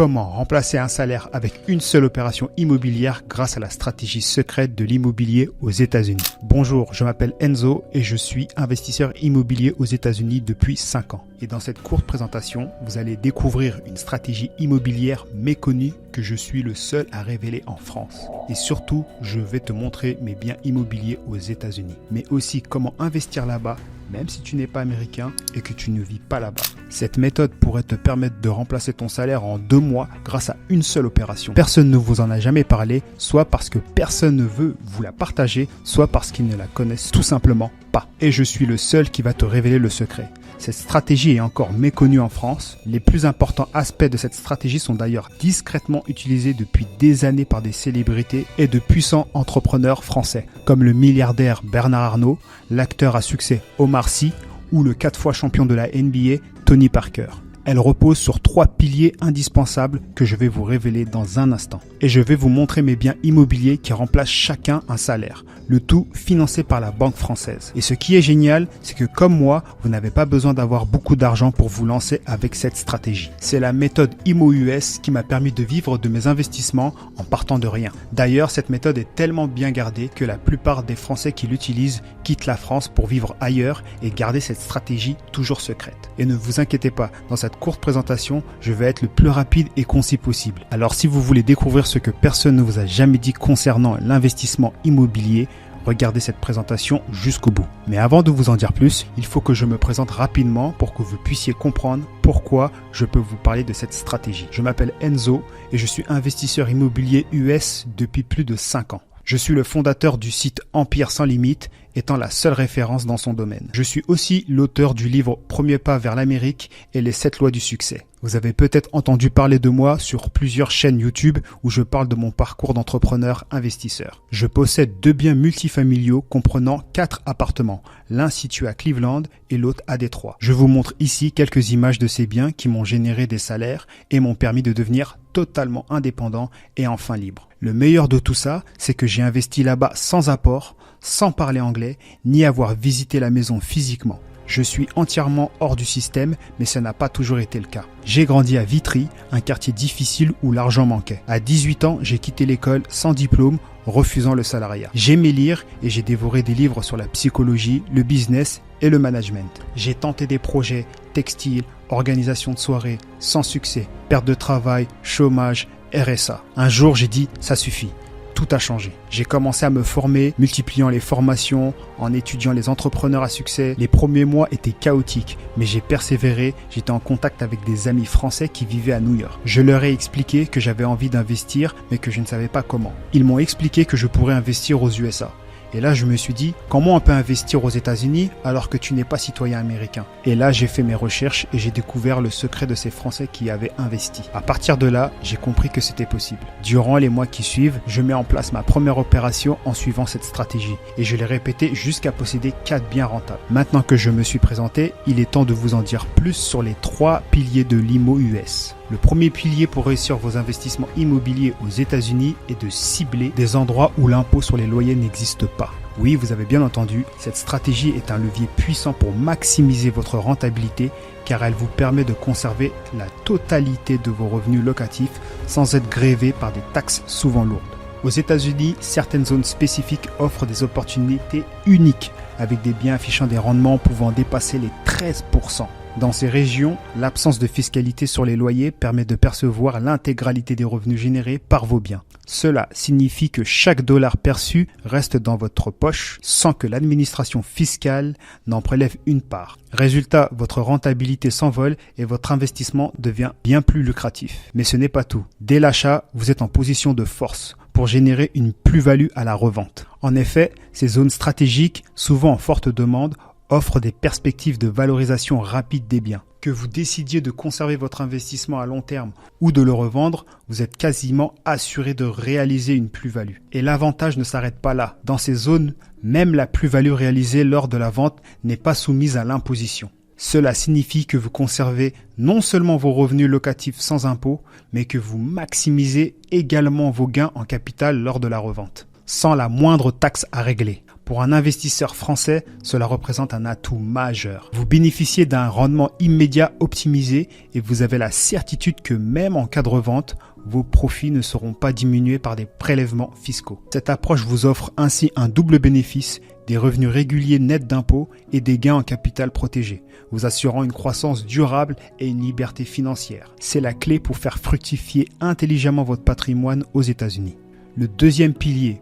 Comment remplacer un salaire avec une seule opération immobilière grâce à la stratégie secrète de l'immobilier aux États-Unis. Bonjour, je m'appelle Enzo et je suis investisseur immobilier aux États-Unis depuis 5 ans. Et dans cette courte présentation, vous allez découvrir une stratégie immobilière méconnue que je suis le seul à révéler en France. Et surtout, je vais te montrer mes biens immobiliers aux États-Unis, mais aussi comment investir là-bas, même si tu n'es pas américain et que tu ne vis pas là-bas. Cette méthode pourrait te permettre de remplacer ton salaire en 2 mois grâce à une seule opération. Personne ne vous en a jamais parlé, soit parce que personne ne veut vous la partager, soit parce qu'ils ne la connaissent tout simplement pas. Et je suis le seul qui va te révéler le secret. Cette stratégie est encore méconnue en France. Les plus importants aspects de cette stratégie sont d'ailleurs discrètement utilisés depuis des années par des célébrités et de puissants entrepreneurs français, comme le milliardaire Bernard Arnault, l'acteur à succès Omar Sy ou le 4 fois champion de la NBA Tony Parker. Elle repose sur 3 piliers indispensables que je vais vous révéler dans un instant. Et je vais vous montrer mes biens immobiliers qui remplacent chacun un salaire, le tout financé par la banque française. Et ce qui est génial, c'est que comme moi, vous n'avez pas besoin d'avoir beaucoup d'argent pour vous lancer avec cette stratégie. C'est la méthode IMO-US qui m'a permis de vivre de mes investissements en partant de rien. D'ailleurs, cette méthode est tellement bien gardée que la plupart des Français qui l'utilisent quittent la France pour vivre ailleurs et garder cette stratégie toujours secrète. Et ne vous inquiétez pas, dans cette courte présentation, je vais être le plus rapide et concis possible. Alors si vous voulez découvrir ce que personne ne vous a jamais dit concernant l'investissement immobilier, regardez cette présentation jusqu'au bout. Mais avant de vous en dire plus, il faut que je me présente rapidement pour que vous puissiez comprendre pourquoi je peux vous parler de cette stratégie. Je m'appelle Enzo et je suis investisseur immobilier US depuis plus de 5 ans. Je suis le fondateur du site Empire sans limite, étant la seule référence dans son domaine. Je suis aussi l'auteur du livre Premier pas vers l'Amérique et les 7 lois du succès. Vous avez peut-être entendu parler de moi sur plusieurs chaînes YouTube où je parle de mon parcours d'entrepreneur investisseur. Je possède 2 biens multifamiliaux comprenant 4 appartements, l'un situé à Cleveland et l'autre à Détroit. Je vous montre ici quelques images de ces biens qui m'ont généré des salaires et m'ont permis de devenir totalement indépendant et enfin libre. Le meilleur de tout ça, c'est que j'ai investi là-bas sans apport, sans parler anglais, ni avoir visité la maison physiquement. Je suis entièrement hors du système, mais ça n'a pas toujours été le cas. J'ai grandi à Vitry, un quartier difficile où l'argent manquait. À 18 ans, j'ai quitté l'école sans diplôme, refusant le salariat. J'aimais lire et j'ai dévoré des livres sur la psychologie, le business et le management. J'ai tenté des projets textiles, organisation de soirées, sans succès, perte de travail, chômage, RSA. Un jour, j'ai dit « ça suffit ». Tout a changé. J'ai commencé à me former, multipliant les formations, en étudiant les entrepreneurs à succès. Les premiers mois étaient chaotiques, mais j'ai persévéré. J'étais en contact avec des amis français qui vivaient à New York. Je leur ai expliqué que j'avais envie d'investir, mais que je ne savais pas comment. Ils m'ont expliqué que je pourrais investir aux USA. Et là, je me suis dit, comment on peut investir aux États-Unis alors que tu n'es pas citoyen américain? Et là, j'ai fait mes recherches et j'ai découvert le secret de ces Français qui avaient investi. À partir de là, j'ai compris que c'était possible. Durant les mois qui suivent, je mets en place ma première opération en suivant cette stratégie. Et je l'ai répétée jusqu'à posséder 4 biens rentables. Maintenant que je me suis présenté, il est temps de vous en dire plus sur les 3 piliers de l'IMO US. Le premier pilier pour réussir vos investissements immobiliers aux États-Unis est de cibler des endroits où l'impôt sur les loyers n'existe pas. Oui, vous avez bien entendu, cette stratégie est un levier puissant pour maximiser votre rentabilité car elle vous permet de conserver la totalité de vos revenus locatifs sans être grévé par des taxes souvent lourdes. Aux États-Unis, certaines zones spécifiques offrent des opportunités uniques avec des biens affichant des rendements pouvant dépasser les 13%. Dans ces régions, l'absence de fiscalité sur les loyers permet de percevoir l'intégralité des revenus générés par vos biens. Cela signifie que chaque dollar perçu reste dans votre poche sans que l'administration fiscale n'en prélève une part. Résultat, votre rentabilité s'envole et votre investissement devient bien plus lucratif. Mais ce n'est pas tout. Dès l'achat, vous êtes en position de force pour générer une plus-value à la revente. En effet, ces zones stratégiques, souvent en forte demande, offre des perspectives de valorisation rapide des biens. Que vous décidiez de conserver votre investissement à long terme ou de le revendre, vous êtes quasiment assuré de réaliser une plus-value. Et l'avantage ne s'arrête pas là. Dans ces zones, même la plus-value réalisée lors de la vente n'est pas soumise à l'imposition. Cela signifie que vous conservez non seulement vos revenus locatifs sans impôt, mais que vous maximisez également vos gains en capital lors de la revente, sans la moindre taxe à régler. Pour un investisseur français, cela représente un atout majeur. Vous bénéficiez d'un rendement immédiat optimisé et vous avez la certitude que même en cas de revente, vos profits ne seront pas diminués par des prélèvements fiscaux. Cette approche vous offre ainsi un double bénéfice, des revenus réguliers nets d'impôts et des gains en capital protégé, vous assurant une croissance durable et une liberté financière. C'est la clé pour faire fructifier intelligemment votre patrimoine aux États-Unis. Le deuxième pilier,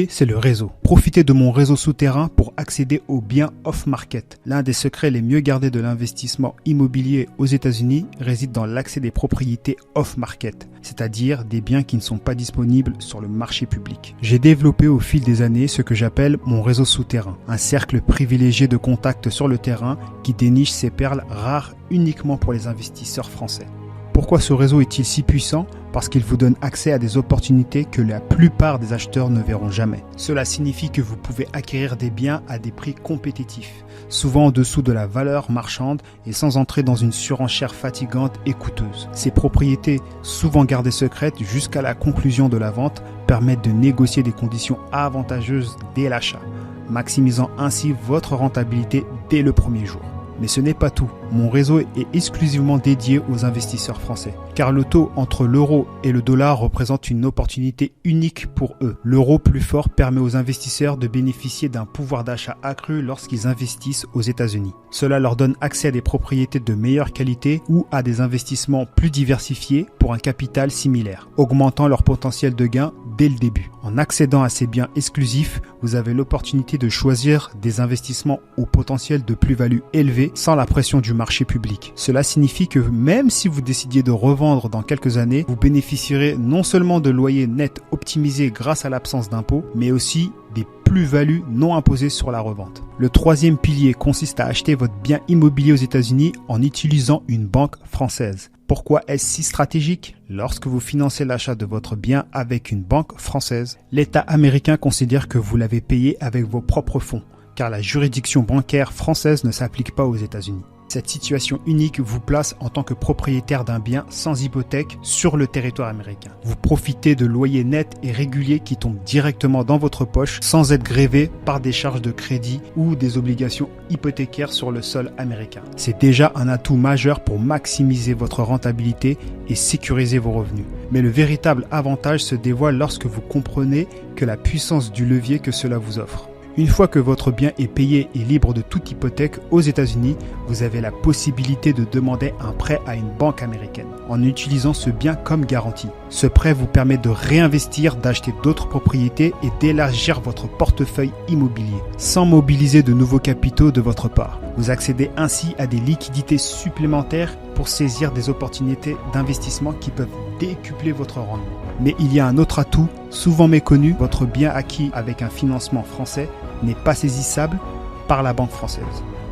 c'est le réseau. Profitez de mon réseau souterrain pour accéder aux biens off-market. L'un des secrets les mieux gardés de l'investissement immobilier aux États-Unis réside dans l'accès des propriétés off-market, c'est-à-dire des biens qui ne sont pas disponibles sur le marché public. J'ai développé au fil des années ce que j'appelle mon réseau souterrain, un cercle privilégié de contacts sur le terrain qui déniche ces perles rares uniquement pour les investisseurs français. Pourquoi ce réseau est-il si puissant ? Parce qu'il vous donne accès à des opportunités que la plupart des acheteurs ne verront jamais. Cela signifie que vous pouvez acquérir des biens à des prix compétitifs, souvent en dessous de la valeur marchande et sans entrer dans une surenchère fatigante et coûteuse. Ces propriétés, souvent gardées secrètes jusqu'à la conclusion de la vente, permettent de négocier des conditions avantageuses dès l'achat, maximisant ainsi votre rentabilité dès le premier jour. Mais ce n'est pas tout. Mon réseau est exclusivement dédié aux investisseurs français. Car le taux entre l'euro et le dollar représente une opportunité unique pour eux. L'euro plus fort permet aux investisseurs de bénéficier d'un pouvoir d'achat accru lorsqu'ils investissent aux États-Unis. Cela leur donne accès à des propriétés de meilleure qualité ou à des investissements plus diversifiés pour un capital similaire, augmentant leur potentiel de gain dès le début. En accédant à ces biens exclusifs, vous avez l'opportunité de choisir des investissements au potentiel de plus-value élevé sans la pression du marché public. Cela signifie que même si vous décidiez de revendre dans quelques années, vous bénéficierez non seulement de loyers nets optimisés grâce à l'absence d'impôts, mais aussi des plus-values non imposées sur la revente. Le troisième pilier consiste à acheter votre bien immobilier aux États-Unis en utilisant une banque française. Pourquoi est-ce si stratégique ? Lorsque vous financez l'achat de votre bien avec une banque française, l'État américain considère que vous l'avez payé avec vos propres fonds, car la juridiction bancaire française ne s'applique pas aux États-Unis. Cette situation unique vous place en tant que propriétaire d'un bien sans hypothèque sur le territoire américain. Vous profitez de loyers nets et réguliers qui tombent directement dans votre poche sans être grévés par des charges de crédit ou des obligations hypothécaires sur le sol américain. C'est déjà un atout majeur pour maximiser votre rentabilité et sécuriser vos revenus. Mais le véritable avantage se dévoile lorsque vous comprenez que la puissance du levier que cela vous offre. Une fois que votre bien est payé et libre de toute hypothèque aux États-Unis, vous avez la possibilité de demander un prêt à une banque américaine en utilisant ce bien comme garantie. Ce prêt vous permet de réinvestir, d'acheter d'autres propriétés et d'élargir votre portefeuille immobilier sans mobiliser de nouveaux capitaux de votre part. Vous accédez ainsi à des liquidités supplémentaires pour saisir des opportunités d'investissement qui peuvent décupler votre rendement. Mais il y a un autre atout, souvent méconnu, votre bien acquis avec un financement français n'est pas saisissable par la banque française,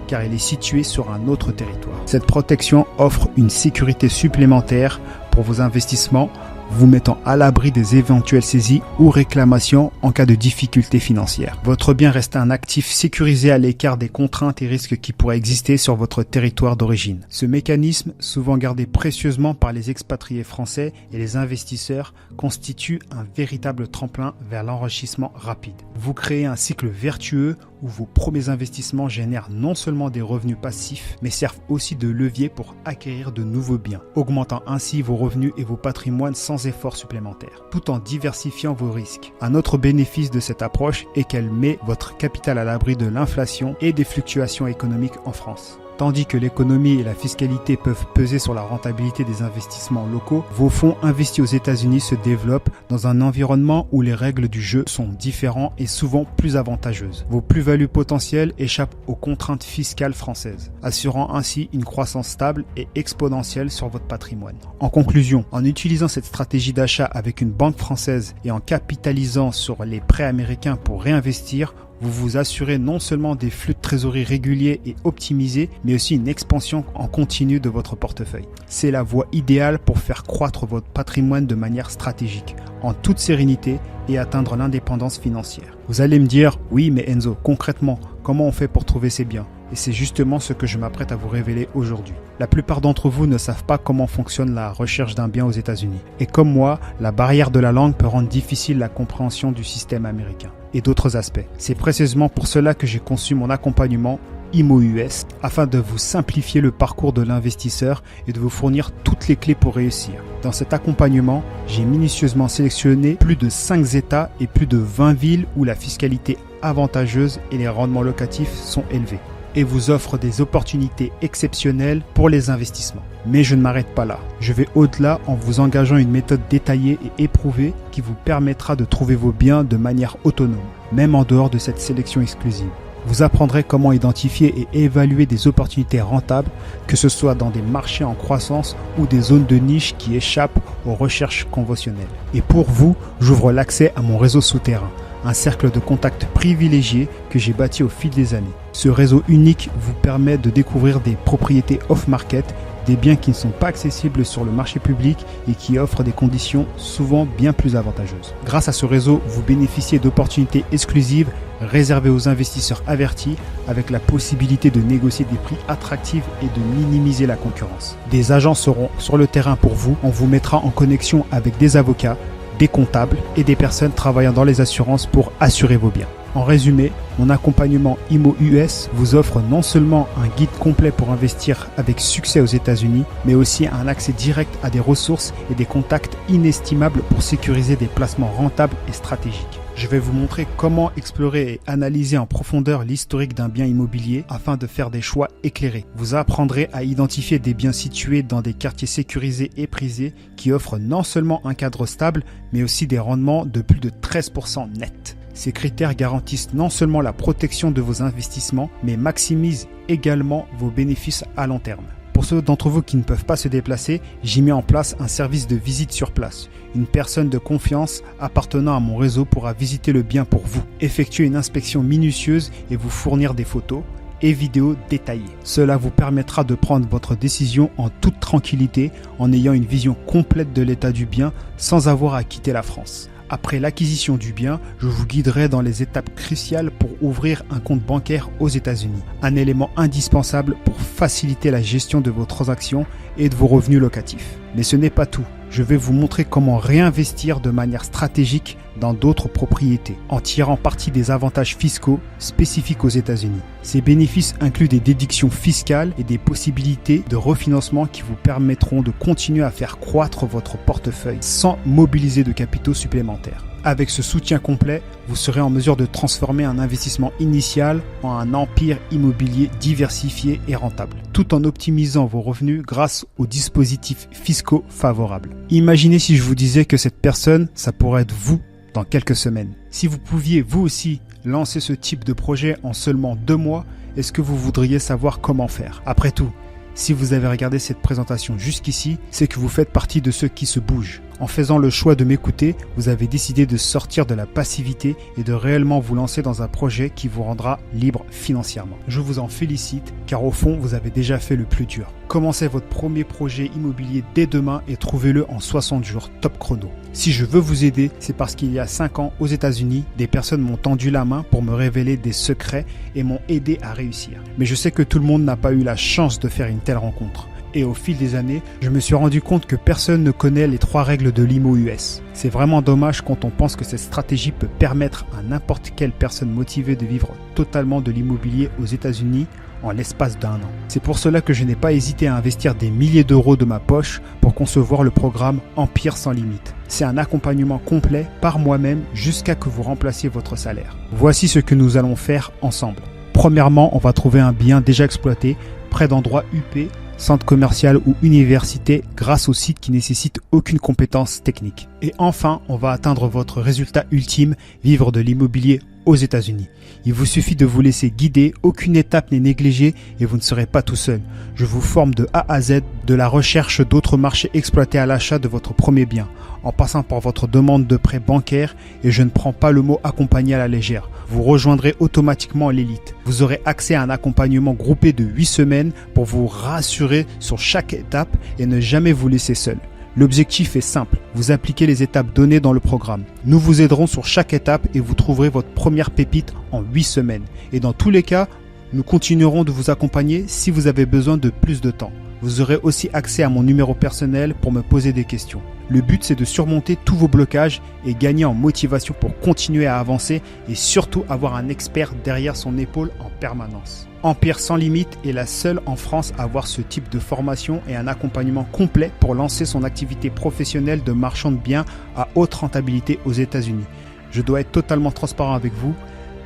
car il est situé sur un autre territoire. Cette protection offre une sécurité supplémentaire pour vos investissements, vous mettant à l'abri des éventuelles saisies ou réclamations en cas de difficultés financières. Votre bien reste un actif sécurisé à l'écart des contraintes et risques qui pourraient exister sur votre territoire d'origine. Ce mécanisme, souvent gardé précieusement par les expatriés français et les investisseurs, constitue un véritable tremplin vers l'enrichissement rapide. Vous créez un cycle vertueux où vos premiers investissements génèrent non seulement des revenus passifs, mais servent aussi de levier pour acquérir de nouveaux biens, augmentant ainsi vos revenus et vos patrimoines sans effort supplémentaire, tout en diversifiant vos risques. Un autre bénéfice de cette approche est qu'elle met votre capital à l'abri de l'inflation et des fluctuations économiques en France. Tandis que l'économie et la fiscalité peuvent peser sur la rentabilité des investissements locaux, vos fonds investis aux États-Unis se développent dans un environnement où les règles du jeu sont différentes et souvent plus avantageuses. Vos plus-values potentielles échappent aux contraintes fiscales françaises, assurant ainsi une croissance stable et exponentielle sur votre patrimoine. En conclusion, en utilisant cette stratégie d'achat avec une banque française et en capitalisant sur les prêts américains pour réinvestir, vous vous assurez non seulement des flux de trésorerie réguliers et optimisés, mais aussi une expansion en continu de votre portefeuille. C'est la voie idéale pour faire croître votre patrimoine de manière stratégique, en toute sérénité et atteindre l'indépendance financière. Vous allez me dire, oui mais Enzo, concrètement, comment on fait pour trouver ces biens ? Et c'est justement ce que je m'apprête à vous révéler aujourd'hui. La plupart d'entre vous ne savent pas comment fonctionne la recherche d'un bien aux États-Unis. Et comme moi, la barrière de la langue peut rendre difficile la compréhension du système américain. et d'autres aspects. C'est précisément pour cela que j'ai conçu mon accompagnement IMO-US afin de vous simplifier le parcours de l'investisseur et de vous fournir toutes les clés pour réussir. Dans cet accompagnement, j'ai minutieusement sélectionné plus de 5 États et plus de 20 villes où la fiscalité est avantageuse et les rendements locatifs sont élevés et vous offre des opportunités exceptionnelles pour les investissements. Mais je ne m'arrête pas là. Je vais au-delà en vous engageant une méthode détaillée et éprouvée qui vous permettra de trouver vos biens de manière autonome, même en dehors de cette sélection exclusive. Vous apprendrez comment identifier et évaluer des opportunités rentables, que ce soit dans des marchés en croissance ou des zones de niche qui échappent aux recherches conventionnelles. Et pour vous, j'ouvre l'accès à mon réseau souterrain, un cercle de contacts privilégiés que j'ai bâti au fil des années. Ce réseau unique vous permet de découvrir des propriétés off-market, des biens qui ne sont pas accessibles sur le marché public et qui offrent des conditions souvent bien plus avantageuses. Grâce à ce réseau, vous bénéficiez d'opportunités exclusives réservées aux investisseurs avertis avec la possibilité de négocier des prix attractifs et de minimiser la concurrence. Des agents seront sur le terrain pour vous. On vous mettra en connexion avec des avocats, des comptables et des personnes travaillant dans les assurances pour assurer vos biens. En résumé, mon accompagnement IMO-US vous offre non seulement un guide complet pour investir avec succès aux États-Unis, mais aussi un accès direct à des ressources et des contacts inestimables pour sécuriser des placements rentables et stratégiques. Je vais vous montrer comment explorer et analyser en profondeur l'historique d'un bien immobilier afin de faire des choix éclairés. Vous apprendrez à identifier des biens situés dans des quartiers sécurisés et prisés qui offrent non seulement un cadre stable, mais aussi des rendements de plus de 13% net. Ces critères garantissent non seulement la protection de vos investissements, mais maximisent également vos bénéfices à long terme. Pour ceux d'entre vous qui ne peuvent pas se déplacer, j'ai mis en place un service de visite sur place. Une personne de confiance appartenant à mon réseau pourra visiter le bien pour vous, effectuer une inspection minutieuse et vous fournir des photos et vidéos détaillées. Cela vous permettra de prendre votre décision en toute tranquillité en ayant une vision complète de l'état du bien sans avoir à quitter la France. Après l'acquisition du bien, je vous guiderai dans les étapes cruciales pour ouvrir un compte bancaire aux États-Unis. Un élément indispensable pour faciliter la gestion de vos transactions et de vos revenus locatifs. Mais ce n'est pas tout. Je vais vous montrer comment réinvestir de manière stratégique dans d'autres propriétés, en tirant parti des avantages fiscaux spécifiques aux États-Unis. Ces bénéfices incluent des déductions fiscales et des possibilités de refinancement qui vous permettront de continuer à faire croître votre portefeuille sans mobiliser de capitaux supplémentaires. Avec ce soutien complet, vous serez en mesure de transformer un investissement initial en un empire immobilier diversifié et rentable, tout en optimisant vos revenus grâce aux dispositifs fiscaux favorables. Imaginez si je vous disais que cette personne, ça pourrait être vous dans quelques semaines. Si vous pouviez vous aussi lancer ce type de projet en seulement 2 mois, est-ce que vous voudriez savoir comment faire? Après tout, si vous avez regardé cette présentation jusqu'ici, c'est que vous faites partie de ceux qui se bougent. En faisant le choix de m'écouter, vous avez décidé de sortir de la passivité et de réellement vous lancer dans un projet qui vous rendra libre financièrement. Je vous en félicite car au fond, vous avez déjà fait le plus dur. Commencez votre premier projet immobilier dès demain et trouvez-le en 60 jours top chrono. Si je veux vous aider, c'est parce qu'il y a 5 ans aux États-Unis, des personnes m'ont tendu la main pour me révéler des secrets et m'ont aidé à réussir. Mais je sais que tout le monde n'a pas eu la chance de faire une telle rencontre. Et au fil des années, je me suis rendu compte que personne ne connaît les 3 règles de l'IMO-US. C'est vraiment dommage quand on pense que cette stratégie peut permettre à n'importe quelle personne motivée de vivre totalement de l'immobilier aux États-Unis en l'espace d'1 an. C'est pour cela que je n'ai pas hésité à investir des milliers d'euros de ma poche pour concevoir le programme Empire sans limite. C'est un accompagnement complet par moi-même jusqu'à que vous remplaciez votre salaire. Voici ce que nous allons faire ensemble. Premièrement, on va trouver un bien déjà exploité près d'endroits UP, centre commercial ou université grâce au site qui nécessite aucune compétence technique. Et enfin, on va atteindre votre résultat ultime, vivre de l'immobilier aux États-Unis. Il vous suffit de vous laisser guider, aucune étape n'est négligée et vous ne serez pas tout seul. Je vous forme de A à Z, de la recherche d'autres marchés exploités à l'achat de votre premier bien, en passant par votre demande de prêt bancaire et je ne prends pas le mot accompagné à la légère. Vous rejoindrez automatiquement l'élite. Vous aurez accès à un accompagnement groupé de 8 semaines pour vous rassurer sur chaque étape et ne jamais vous laisser seul. L'objectif est simple, vous appliquez les étapes données dans le programme. Nous vous aiderons sur chaque étape et vous trouverez votre première pépite en 8 semaines. Et dans tous les cas, nous continuerons de vous accompagner si vous avez besoin de plus de temps. Vous aurez aussi accès à mon numéro personnel pour me poser des questions. Le but, c'est de surmonter tous vos blocages et gagner en motivation pour continuer à avancer et surtout avoir un expert derrière son épaule en permanence. Empire Sans Limite est la seule en France à avoir ce type de formation et un accompagnement complet pour lancer son activité professionnelle de marchand de biens à haute rentabilité aux États-Unis. Je dois être totalement transparent avec vous.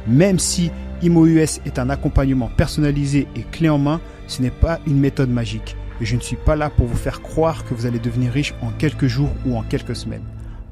Même si ImoUS est un accompagnement personnalisé et clé en main, ce n'est pas une méthode magique. Et je ne suis pas là pour vous faire croire que vous allez devenir riche en quelques jours ou en quelques semaines.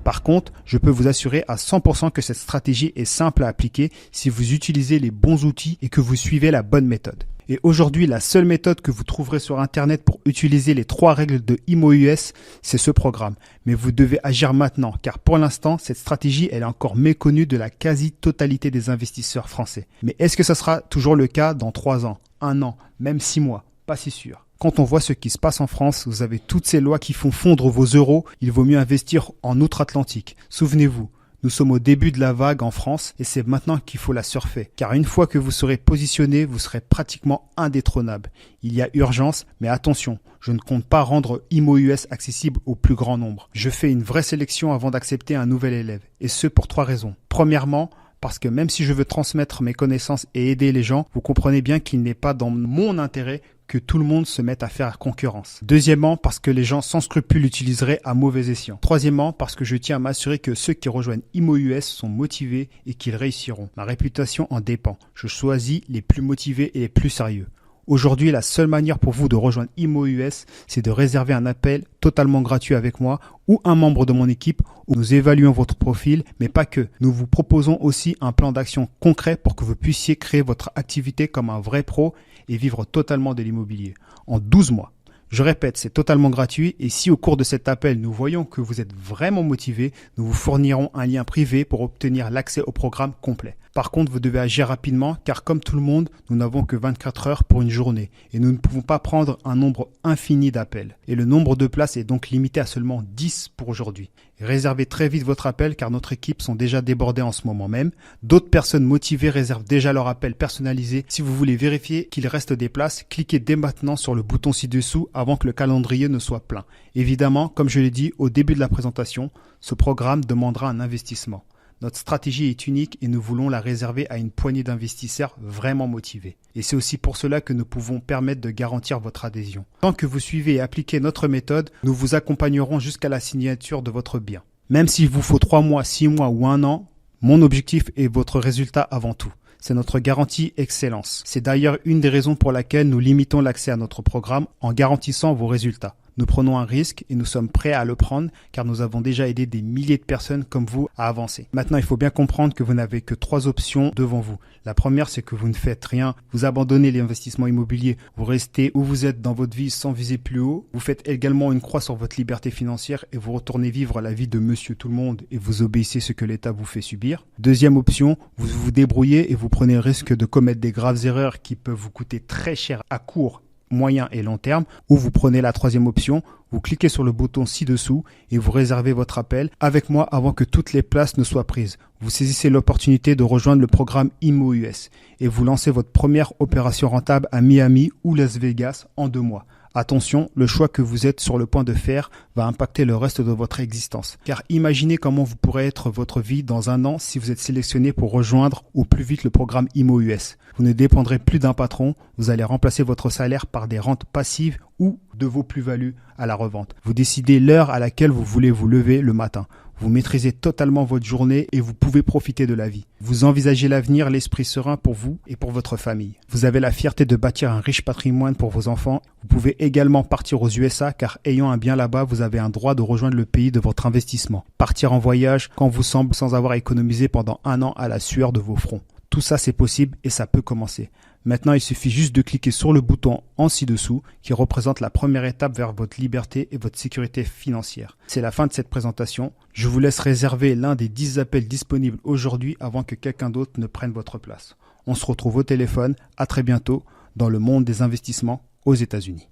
Par contre, je peux vous assurer à 100% que cette stratégie est simple à appliquer si vous utilisez les bons outils et que vous suivez la bonne méthode. Et aujourd'hui, la seule méthode que vous trouverez sur Internet pour utiliser les 3 règles de ImoUS, c'est ce programme. Mais vous devez agir maintenant, car pour l'instant, cette stratégie elle est encore méconnue de la quasi-totalité des investisseurs français. Mais est-ce que ça sera toujours le cas dans 3 ans, 1 an, même 6 mois? Pas si sûr. Quand on voit ce qui se passe en France, vous avez toutes ces lois qui font fondre vos euros, il vaut mieux investir en outre-Atlantique. Souvenez-vous, nous sommes au début de la vague en France et c'est maintenant qu'il faut la surfer. Car une fois que vous serez positionné, vous serez pratiquement indétrônable. Il y a urgence, mais attention, je ne compte pas rendre ImoUS accessible au plus grand nombre. Je fais une vraie sélection avant d'accepter un nouvel élève. Et ce pour 3 raisons. Premièrement, parce que même si je veux transmettre mes connaissances et aider les gens, vous comprenez bien qu'il n'est pas dans mon intérêt que tout le monde se mette à faire concurrence. Deuxièmement, parce que les gens sans scrupule l'utiliseraient à mauvais escient. Troisièmement, parce que je tiens à m'assurer que ceux qui rejoignent ImoUS sont motivés et qu'ils réussiront. Ma réputation en dépend. Je choisis les plus motivés et les plus sérieux. Aujourd'hui, la seule manière pour vous de rejoindre ImoUS, c'est de réserver un appel totalement gratuit avec moi ou un membre de mon équipe où nous évaluons votre profil, mais pas que. Nous vous proposons aussi un plan d'action concret pour que vous puissiez créer votre activité comme un vrai pro et vivre totalement de l'immobilier en 12 mois. Je répète, c'est totalement gratuit et si au cours de cet appel, nous voyons que vous êtes vraiment motivé, nous vous fournirons un lien privé pour obtenir l'accès au programme complet. Par contre, vous devez agir rapidement car comme tout le monde, nous n'avons que 24 heures pour une journée et nous ne pouvons pas prendre un nombre infini d'appels. Et le nombre de places est donc limité à seulement 10 pour aujourd'hui. Réservez très vite votre appel car notre équipe sont déjà débordées en ce moment même. D'autres personnes motivées réservent déjà leur appel personnalisé. Si vous voulez vérifier qu'il reste des places, cliquez dès maintenant sur le bouton ci-dessous avant que le calendrier ne soit plein. Évidemment, comme je l'ai dit au début de la présentation, ce programme demandera un investissement. Notre stratégie est unique et nous voulons la réserver à une poignée d'investisseurs vraiment motivés. Et c'est aussi pour cela que nous pouvons permettre de garantir votre adhésion. Tant que vous suivez et appliquez notre méthode, nous vous accompagnerons jusqu'à la signature de votre bien. Même s'il vous faut 3 mois, 6 mois ou 1 an, mon objectif est votre résultat avant tout. C'est notre garantie excellence. C'est d'ailleurs une des raisons pour laquelle nous limitons l'accès à notre programme en garantissant vos résultats. Nous prenons un risque et nous sommes prêts à le prendre car nous avons déjà aidé des milliers de personnes comme vous à avancer. Maintenant, il faut bien comprendre que vous n'avez que 3 options devant vous. La première, c'est que vous ne faites rien, vous abandonnez l'investissement immobilier, vous restez où vous êtes dans votre vie sans viser plus haut. Vous faites également une croix sur votre liberté financière et vous retournez vivre la vie de monsieur tout le monde et vous obéissez ce que l'État vous fait subir. Deuxième option, vous vous débrouillez et vous prenez le risque de commettre des graves erreurs qui peuvent vous coûter très cher à court, moyen et long terme, ou vous prenez la troisième option, vous cliquez sur le bouton ci-dessous et vous réservez votre appel avec moi avant que toutes les places ne soient prises. Vous saisissez l'opportunité de rejoindre le programme ImoUS et vous lancez votre première opération rentable à Miami ou Las Vegas en 2 mois. Attention, le choix que vous êtes sur le point de faire va impacter le reste de votre existence. Car imaginez comment vous pourrez être votre vie dans 1 an si vous êtes sélectionné pour rejoindre au plus vite le programme ImoUS. Vous ne dépendrez plus d'un patron, vous allez remplacer votre salaire par des rentes passives ou de vos plus-values à la revente. Vous décidez l'heure à laquelle vous voulez vous lever le matin. Vous maîtrisez totalement votre journée et vous pouvez profiter de la vie. Vous envisagez l'avenir, l'esprit serein pour vous et pour votre famille. Vous avez la fierté de bâtir un riche patrimoine pour vos enfants. Vous pouvez également partir aux USA car ayant un bien là-bas, vous avez un droit de rejoindre le pays de votre investissement. Partir en voyage quand vous semble sans avoir économisé pendant 1 an à la sueur de vos fronts. Tout ça, c'est possible et ça peut commencer. Maintenant, il suffit juste de cliquer sur le bouton en ci-dessous qui représente la première étape vers votre liberté et votre sécurité financière. C'est la fin de cette présentation. Je vous laisse réserver l'un des 10 appels disponibles aujourd'hui avant que quelqu'un d'autre ne prenne votre place. On se retrouve au téléphone. À très bientôt dans le monde des investissements aux États-Unis.